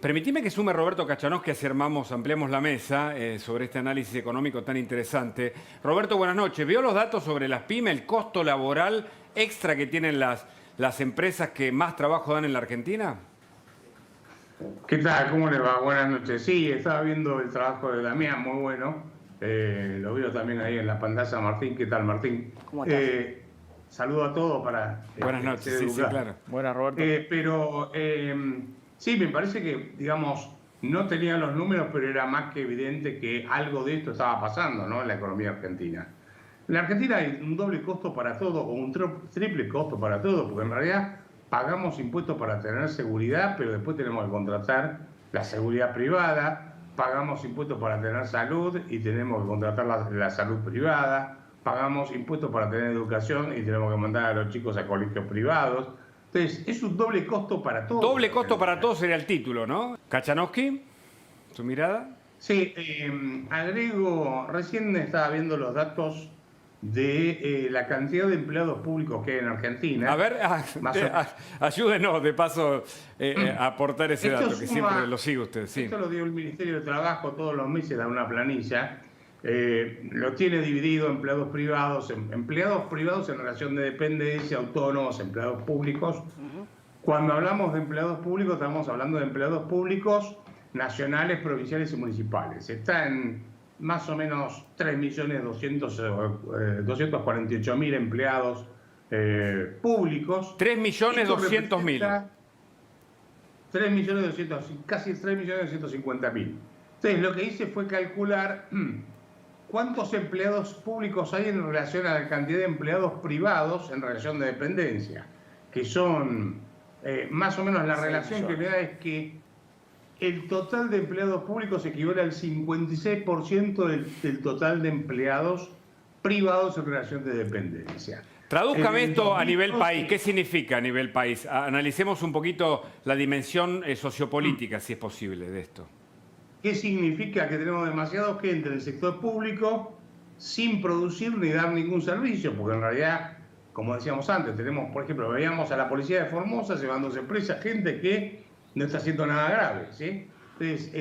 Permitime que sume Roberto Kachanowski, así ampliemos la mesa sobre este análisis económico tan interesante. Roberto, buenas noches. ¿Vio los datos sobre las pymes, el costo laboral extra que tienen las empresas que más trabajo dan en la Argentina? ¿Qué tal? ¿Cómo le va? Buenas noches. Sí, estaba viendo el trabajo de Damián, muy bueno. Lo veo también ahí en la pantalla. Martín, ¿qué tal, Martín? ¿Cómo estás? Saludo a todos para... Buenas noches, sí, claro. Buenas, Roberto. Sí, me parece que, digamos, no tenía los números, pero era más que evidente que algo de esto estaba pasando, ¿no?, en la economía argentina. En la Argentina hay un doble costo para todo, o un triple costo para todo, porque en realidad pagamos impuestos para tener seguridad, pero después tenemos que contratar la seguridad privada, pagamos impuestos para tener salud y tenemos que contratar la salud privada, pagamos impuestos para tener educación y tenemos que mandar a los chicos a colegios privados. Entonces, es un doble costo para todos. Doble costo para todos sería el título, ¿no? Kachanowski, ¿su mirada? Sí, agrego, recién estaba viendo los datos de la cantidad de empleados públicos que hay en Argentina. A ver, ayúdenos de paso a aportar ese dato, que siempre lo sigue usted. Sí. Esto lo dio el Ministerio de Trabajo, todos los meses da una planilla. Lo tiene dividido empleados privados en relación de dependencia, autónomos, empleados públicos. Cuando hablamos de empleados públicos, estamos hablando de empleados públicos nacionales, provinciales y municipales. Está en más o menos 3.248.000 empleados públicos. 3.200.000. 3.200.000, casi 3.250.000. Entonces, lo que hice fue calcular cuántos empleados públicos hay en relación a la cantidad de empleados privados en relación de dependencia, que son más o menos la relación que me da es que el total de empleados públicos equivale al 56% del total de empleados privados en relación de dependencia. Tradúzcame esto a nivel país. ¿Qué significa a nivel país? Analicemos un poquito la dimensión sociopolítica, si es posible, de esto. ¿Qué significa? Que tenemos demasiada gente en el sector público sin producir ni dar ningún servicio, porque en realidad, como decíamos antes, tenemos, por ejemplo, veíamos a la policía de Formosa llevándose presa gente que no está haciendo nada grave, ¿sí? Entonces,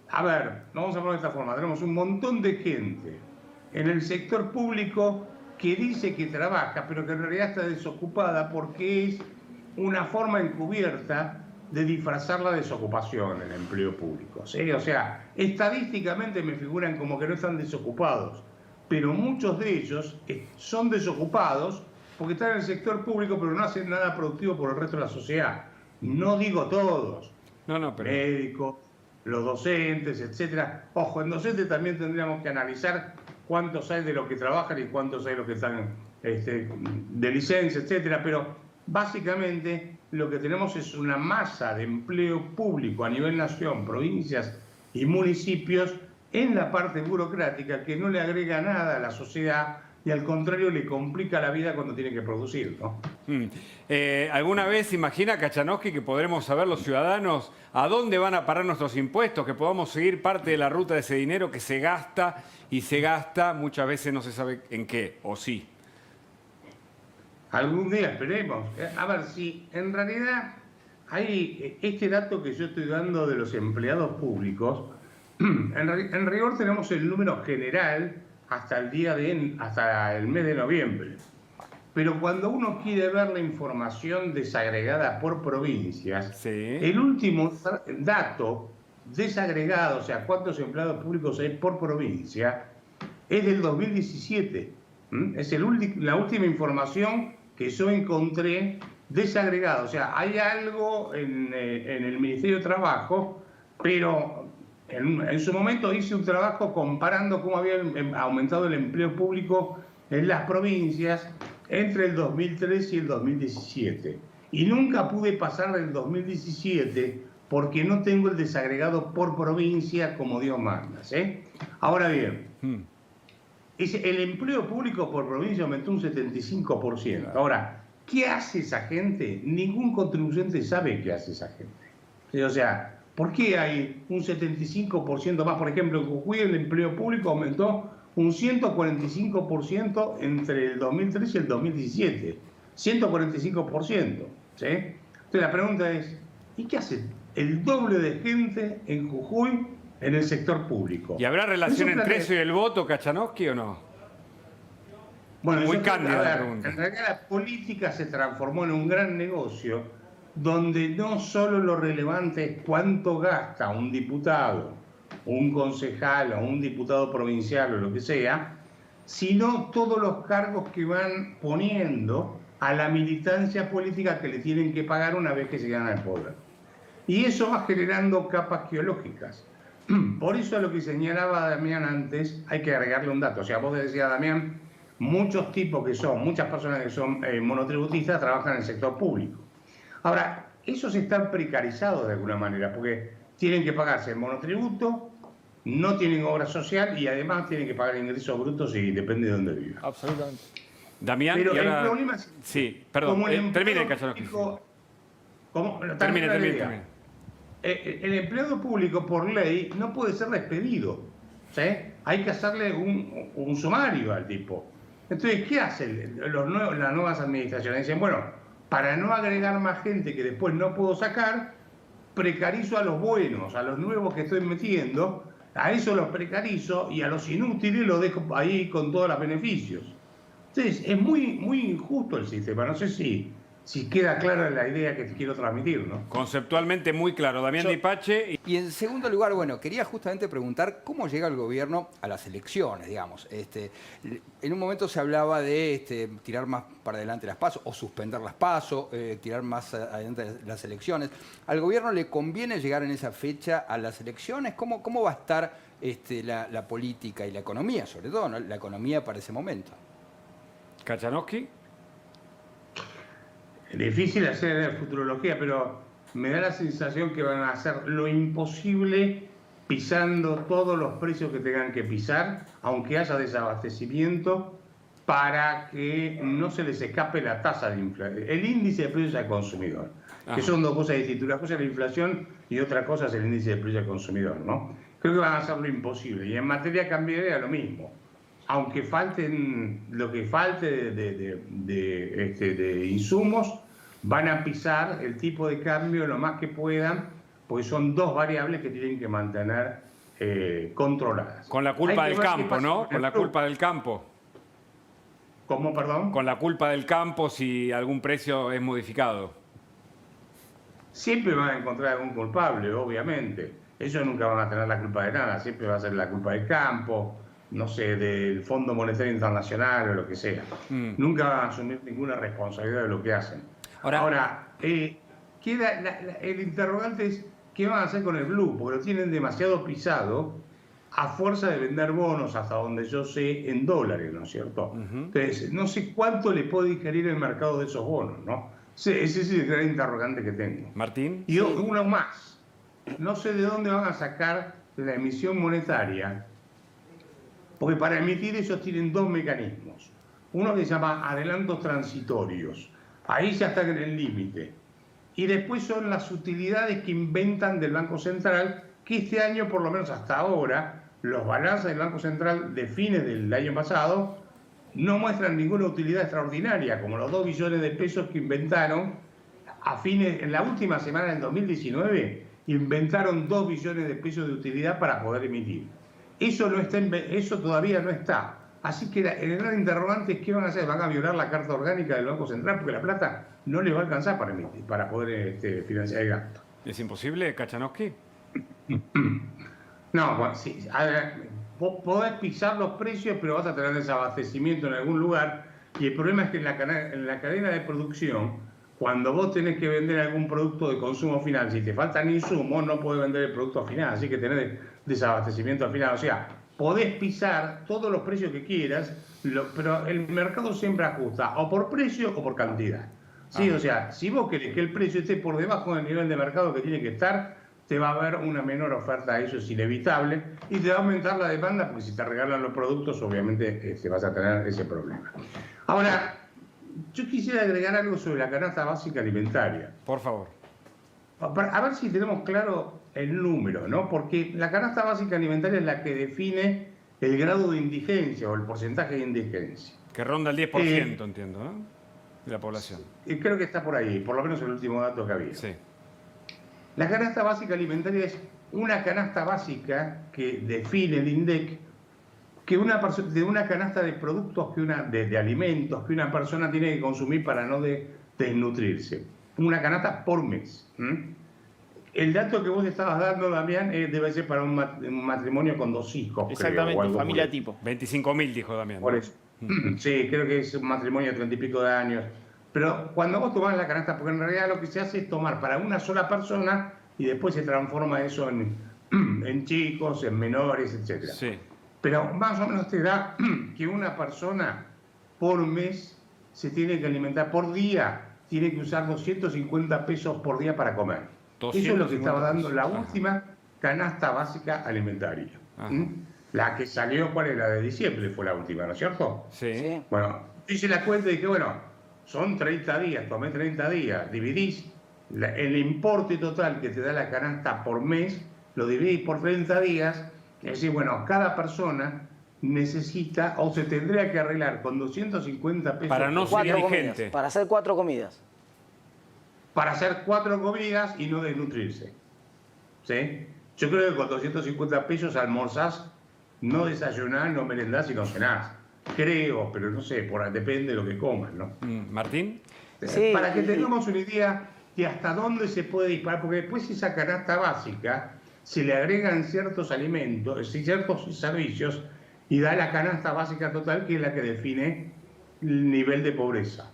a ver, vamos a poner de esta forma, tenemos un montón de gente en el sector público que dice que trabaja, pero que en realidad está desocupada porque es una forma encubierta de disfrazar la desocupación en el empleo público, ¿sí? O sea, estadísticamente me figuran como que no están desocupados, pero muchos de ellos son desocupados porque están en el sector público, pero no hacen nada productivo por el resto de la sociedad. No digo todos, pero... médicos, los docentes, etcétera. Ojo, en docentes también tendríamos que analizar cuántos hay de los que trabajan y cuántos hay de los que están de licencia, etcétera, pero básicamente lo que tenemos es una masa de empleo público a nivel nación, provincias y municipios en la parte burocrática que no le agrega nada a la sociedad y al contrario le complica la vida cuando tiene que producir, ¿no? ¿Alguna vez imagina, Kachanowski, que podremos saber los ciudadanos a dónde van a parar nuestros impuestos, que podamos seguir parte de la ruta de ese dinero que se gasta y se gasta, muchas veces no se sabe en qué, o sí? Algún día esperemos. A ver, si en realidad hay este dato que yo estoy dando de los empleados públicos, en rigor tenemos el número general hasta el mes de noviembre. Pero cuando uno quiere ver la información desagregada por provincias, sí, el último dato desagregado, o sea, cuántos empleados públicos hay por provincia, es del 2017. Es la última información que yo encontré desagregada. O sea, hay algo en el Ministerio de Trabajo, pero en su momento hice un trabajo comparando cómo había aumentado el empleo público en las provincias entre el 2003 y el 2017. Y nunca pude pasar del 2017 porque no tengo el desagregado por provincia como Dios manda, ¿sí? Ahora bien, el empleo público por provincia aumentó un 75%. Ahora, ¿qué hace esa gente? Ningún contribuyente sabe qué hace esa gente. O sea, ¿por qué hay un 75% más? Por ejemplo, en Jujuy el empleo público aumentó un 145% entre el 2003 y el 2017. 145%. ¿Sí? Entonces la pregunta es, ¿y qué hace el doble de gente en Jujuy en el sector público. ¿Y habrá relación entre eso y el voto, Kachanowski, o no? Bueno, muy cándida la en pregunta. realidad la política se transformó en un gran negocio donde no solo lo relevante es cuánto gasta un diputado, un concejal o un diputado provincial o lo que sea, sino todos los cargos que van poniendo a la militancia política que le tienen que pagar una vez que se ganan el poder. Y eso va generando capas geológicas. Por eso a lo que señalaba Damián antes, hay que agregarle un dato. O sea, vos decías, Damián, muchas personas que son monotributistas trabajan en el sector público. Ahora, esos están precarizados de alguna manera, porque tienen que pagarse el monotributo, no tienen obra social y además tienen que pagar ingresos brutos y depende de dónde vivan. Absolutamente. Damián, pero y ahora... el problema es... Sí, perdón, termine, Kachanowski. Termine. El empleado público, por ley, no puede ser despedido. ¿Sí? Hay que hacerle un sumario al tipo. Entonces, ¿qué hacen las nuevas administraciones? Dicen, bueno, para no agregar más gente que después no puedo sacar, precarizo a los buenos, a los nuevos que estoy metiendo, a eso los precarizo y a los inútiles los dejo ahí con todos los beneficios. Entonces, es muy, muy injusto el sistema. No sé si queda clara la idea que te quiero transmitir, ¿no? Conceptualmente muy claro. Damián Dipache. Y en segundo lugar, bueno, quería justamente preguntar cómo llega el gobierno a las elecciones, digamos. En un momento se hablaba de tirar más para adelante las PASO o suspender las PASO, tirar más adelante las elecciones. ¿Al gobierno le conviene llegar en esa fecha a las elecciones? ¿Cómo va a estar la política y la economía, sobre todo, ¿no? La economía para ese momento? Kachanowski. Es difícil hacer futurología, pero me da la sensación que van a hacer lo imposible pisando todos los precios que tengan que pisar, aunque haya desabastecimiento, para que no se les escape la tasa de inflación, el índice de precios al consumidor, que son dos cosas distintas. Una cosa es la inflación y otra cosa es el índice de precios al consumidor, ¿no? Creo que van a hacer lo imposible. Y en materia cambiaria lo mismo. Aunque falten lo que falte de insumos, van a pisar el tipo de cambio lo más que puedan, porque son dos variables que tienen que mantener controladas. Con la culpa del campo, ¿no? Con la culpa del campo. ¿Cómo, perdón? Con la culpa del campo si algún precio es modificado. Siempre van a encontrar algún culpable, obviamente. Ellos nunca van a tener la culpa de nada, siempre va a ser la culpa del campo, no sé, del Fondo Monetario Internacional o lo que sea. Nunca van a asumir ninguna responsabilidad de lo que hacen. Ahora el interrogante es qué van a hacer con el blue, porque lo tienen demasiado pisado a fuerza de vender bonos, hasta donde yo sé, en dólares, ¿no es cierto? Entonces, no sé cuánto le puede ingerir el mercado de esos bonos, ¿no? Sí, ese es el gran interrogante que tengo. Martín. Y uno más. No sé de dónde van a sacar la emisión monetaria, porque para emitir ellos tienen dos mecanismos. Uno que se llama adelantos transitorios. Ahí ya están en el límite. Y después son las utilidades que inventan del Banco Central, que este año, por lo menos hasta ahora, los balances del Banco Central de fines del año pasado no muestran ninguna utilidad extraordinaria, como los 2 billones de pesos que inventaron en la última semana del 2019, inventaron 2 billones de pesos de utilidad para poder emitir. Eso todavía no está. Así que el gran interrogante es qué van a hacer. ¿Van a violar la Carta Orgánica del Banco Central? Porque la plata no les va a alcanzar para poder financiar el gasto. ¿Es imposible, Kachanowski? No, bueno, sí. A ver, vos podés pisar los precios, pero vas a tener desabastecimiento en algún lugar. Y el problema es que en la cadena de producción, cuando vos tenés que vender algún producto de consumo final, si te faltan insumos, no podés vender el producto final. Así que tenés desabastecimiento al final. O sea, podés pisar todos los precios que quieras, pero el mercado siempre ajusta o por precio o por cantidad. ¿Sí? O sea, si vos querés que el precio esté por debajo del nivel de mercado que tiene que estar, te va a haber una menor oferta, eso es inevitable, y te va a aumentar la demanda, porque si te regalan los productos, obviamente vas a tener ese problema. Ahora, yo quisiera agregar algo sobre la canasta básica alimentaria. Por favor. A ver si tenemos claro el número, ¿no? Porque la canasta básica alimentaria es la que define el grado de indigencia o el porcentaje de indigencia. Que ronda el 10%, entiendo, ¿no? De la población. Creo que está por ahí, por lo menos el último dato que había. Sí. La canasta básica alimentaria es una canasta básica que define el INDEC que de una canasta de productos, de alimentos que una persona tiene que consumir para no desnutrirse. Una canasta por mes. El dato que vos estabas dando, Damián, debe ser para un matrimonio con 2 hijos. Exactamente, creo, familia tipo. 25.000, dijo Damián. Por eso. Sí, creo que es un matrimonio de 30 y pico de años. Pero cuando vos tomás la canasta, porque en realidad lo que se hace es tomar para una sola persona y después se transforma eso en chicos, en menores, etc. Sí. Pero más o menos te da que una persona por mes se tiene que alimentar, por día tiene que usar 250 pesos por día para comer. Eso es lo que estaba dando la última canasta básica alimentaria. La que salió, ¿cuál era? De diciembre fue la última, ¿no es cierto? Sí. Bueno, hice la cuenta y dije, bueno, son 30 días, tomé 30 días, dividís el importe total que te da la canasta por mes, lo dividís por 30 días, es decir, bueno, cada persona necesita o se tendría que arreglar con 250 pesos para no ser 4 indigente. comidas, para hacer 4 comidas. Para hacer 4 comidas y no desnutrirse. ¿Sí? Yo creo que con 250 pesos almorzás, no desayunás, no merendás y no cenás. Creo, pero no sé, depende de lo que comas, ¿no? Martín. Sí, Para que tengamos una idea de hasta dónde se puede disparar, porque después esa canasta básica se le agregan ciertos alimentos, ciertos servicios, y da la canasta básica total, que es la que define el nivel de pobreza.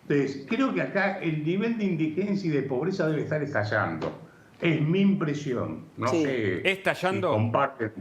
Entonces, creo que acá el nivel de indigencia y de pobreza debe estar estallando. Es mi impresión. No Sí. sé ¿Estallando? si comparten